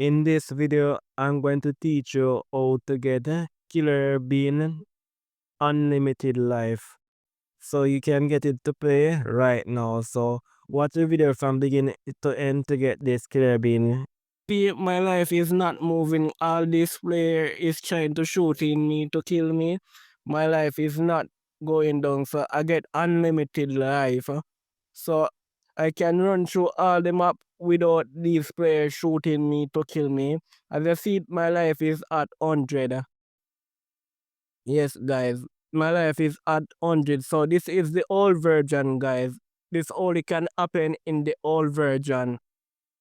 In this video, I'm going to teach you how to get a Killer Bean Unlimited Life. So you can get it to play right now. So watch the video from beginning to end to get this Killer Bean. My life is not moving. All this player is trying to shoot in me to kill me. My life is not going down. So I get unlimited life. So I can run through all the map without these players shooting me to kill me. As I see, my life is at 100. Yes, guys, my life is at 100. So this is the old version, guys. This only can happen in the old version.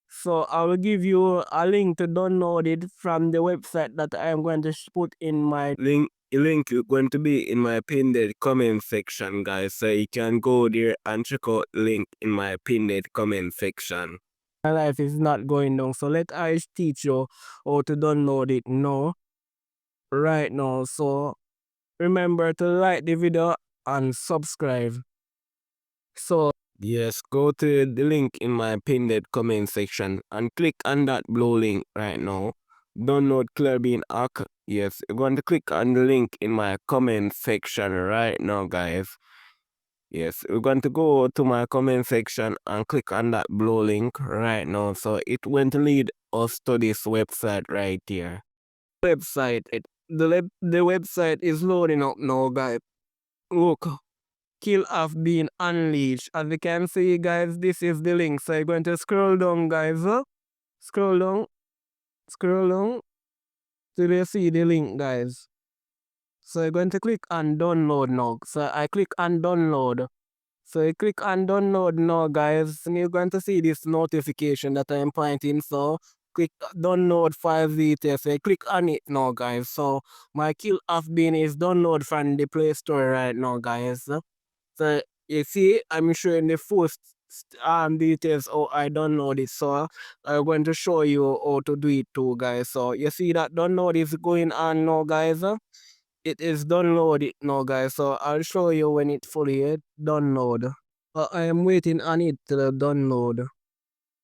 So I will give you a link to download it from the website that I am going to put in my link is going to be in my pinned comment section, guys. So you can go there and check out the link in my pinned comment section. My life is not going down, so let I teach you how to download it now, right now. So remember to like the video and subscribe. So yes, go to the link in my pinned comment section and click on that blue link right now. Download Clearbean Hack. Yes, you're going to click on the link in my comment section right now, guys. Yes, we're going to go to my comment section and click on that blue link right now. So it went to lead us to this website right here. The website is loading up now, guys. Look, kill have been unleashed. As you can see, guys, this is the link. So you're going to scroll down, guys. Scroll down, scroll down till you see the link, guys. So you're going to click on download now. So I click on download. So you click on download now, guys, and you're going to see this notification that I'm pointing. So click download file details. So you click on it now, guys. So my kill have been is download from the Play Store right now, guys. So you see, I'm showing the full details how I download it. So I'm going to show you how to do it too, guys. So you see that download is going on now, guys. It is downloaded now, guys. So I'll show you when it fully download. I am waiting on it to download.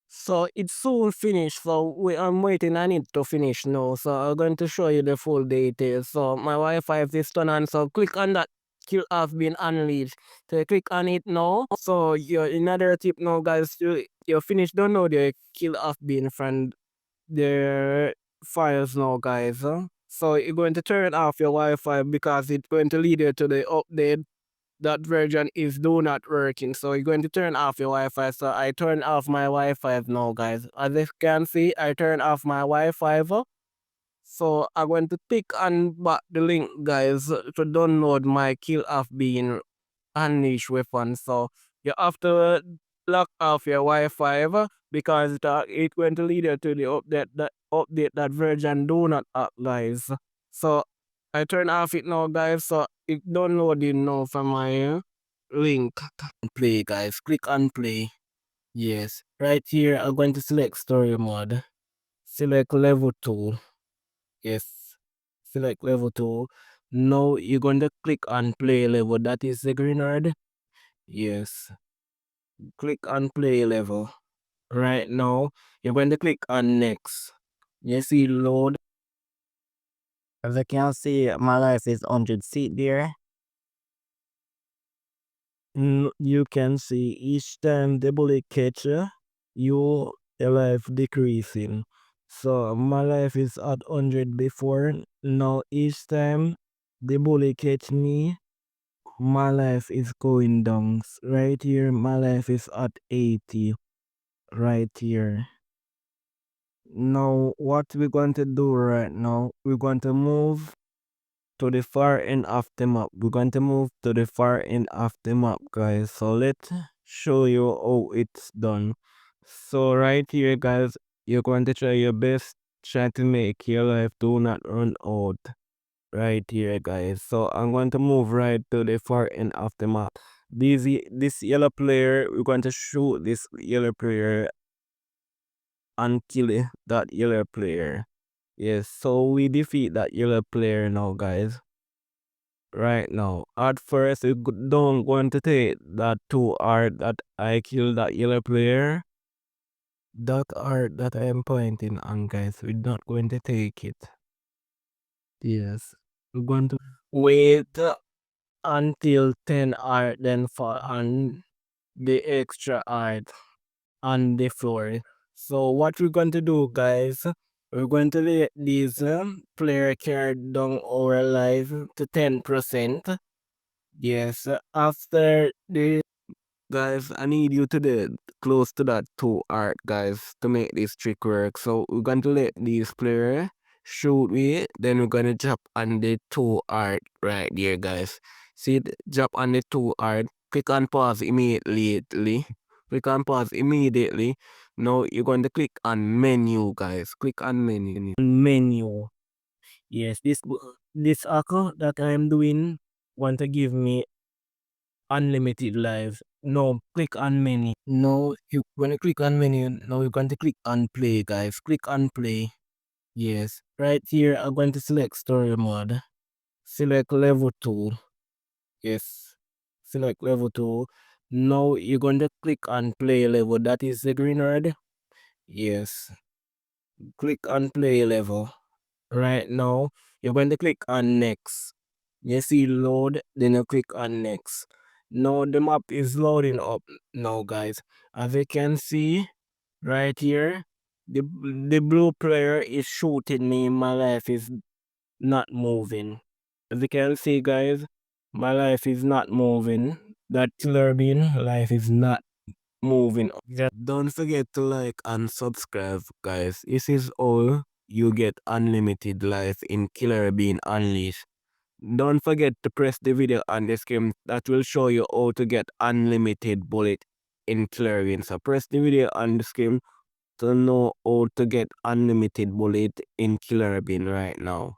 So it's soon finished. So I'm waiting on it to finish now. So I'm going to show you the full details. So my Wi-Fi is turned on. So click on that kill have been unleashed. So you click on it now. So your another tip now, guys. You finish download your kill have been from the files now, guys. So you're going to turn off your Wi-Fi because it's going to lead you to the update. That version is do not working. So you're going to turn off your Wi-Fi. So I turn off my Wi-Fi now, guys. As you can see, I turn off my Wi-Fi. So I'm going to click on back the link, guys, to download my kill off being unleashed weapon. So you have to lock off your Wi-Fi because it's going to lead you to the update that version do not guys. So I turn off it now, guys. So it downloading now from my link. Play, guys. Click on play. Yes, right here I'm going to select story mode. Select level 2. Yes, select level 2. Now you're going to click on play level. That is the green word. Yes. Click on play level. Right now, you're going to click on next. You see load. As you can see, my life is 100 seat there. You can see each time the bullet catch your life decreasing. So my life is at 100 before. Now each time the bullet catch me, my life is going down. Right here, my life is at 80. Right here. Now, what we're going to do right now, we're going to move to the far end of the map. We're going to move to the far end of the map, guys. So let's show you how it's done. So right here, guys, you're going to try your best, try to make your life do not run out. Right here, guys. So I'm going to move right to the far end of the map. This yellow player, we're going to shoot this yellow player and kill that yellow player. Yes, so we defeat that yellow player now, guys. Right now. At first, we don't want to take that too hard that I kill that yellow player. That art that I am pointing on, guys, we're not going to take it. Yes. We're going to wait until 10 art, then fall on the extra art on the floor. So what we're going to do, guys, we're going to let these player card down our life to 10%. Yes, after the guys, I need you to the close to that 2 art, guys, to make this trick work. So we're going to let these player shoot it, then we're gonna drop on the 2 art right there, guys. See, drop on the 2 art. Click on pause immediately. Click on pause immediately. Now you're going to click on menu, guys. Click on menu. Menu. Yes, this account that I'm doing want to give me unlimited lives. No, click on menu. No, you when you click on menu, now you're going to click on play, guys. Click on play. Yes. Right here, I'm going to select story mode. Select level 2. Yes. Select level 2. Now you're going to click on play level. That is the green word. Yes. Click on play level. Right now, you're going to click on next. You see load, then you click on next. Now the map is loading up now, guys. As you can see right here, the blue player is shooting me. My life is not moving. As you can see, guys, my life is not moving. That killer bean life is not moving. Don't forget to like and subscribe, guys. This is all you get unlimited life in Killer Bean Unleashed. Don't forget to press the video on the screen that will show you how to get unlimited bullet in Killer Bean. So press the video on the screen to know how to get unlimited bullet in Killer Bean right now.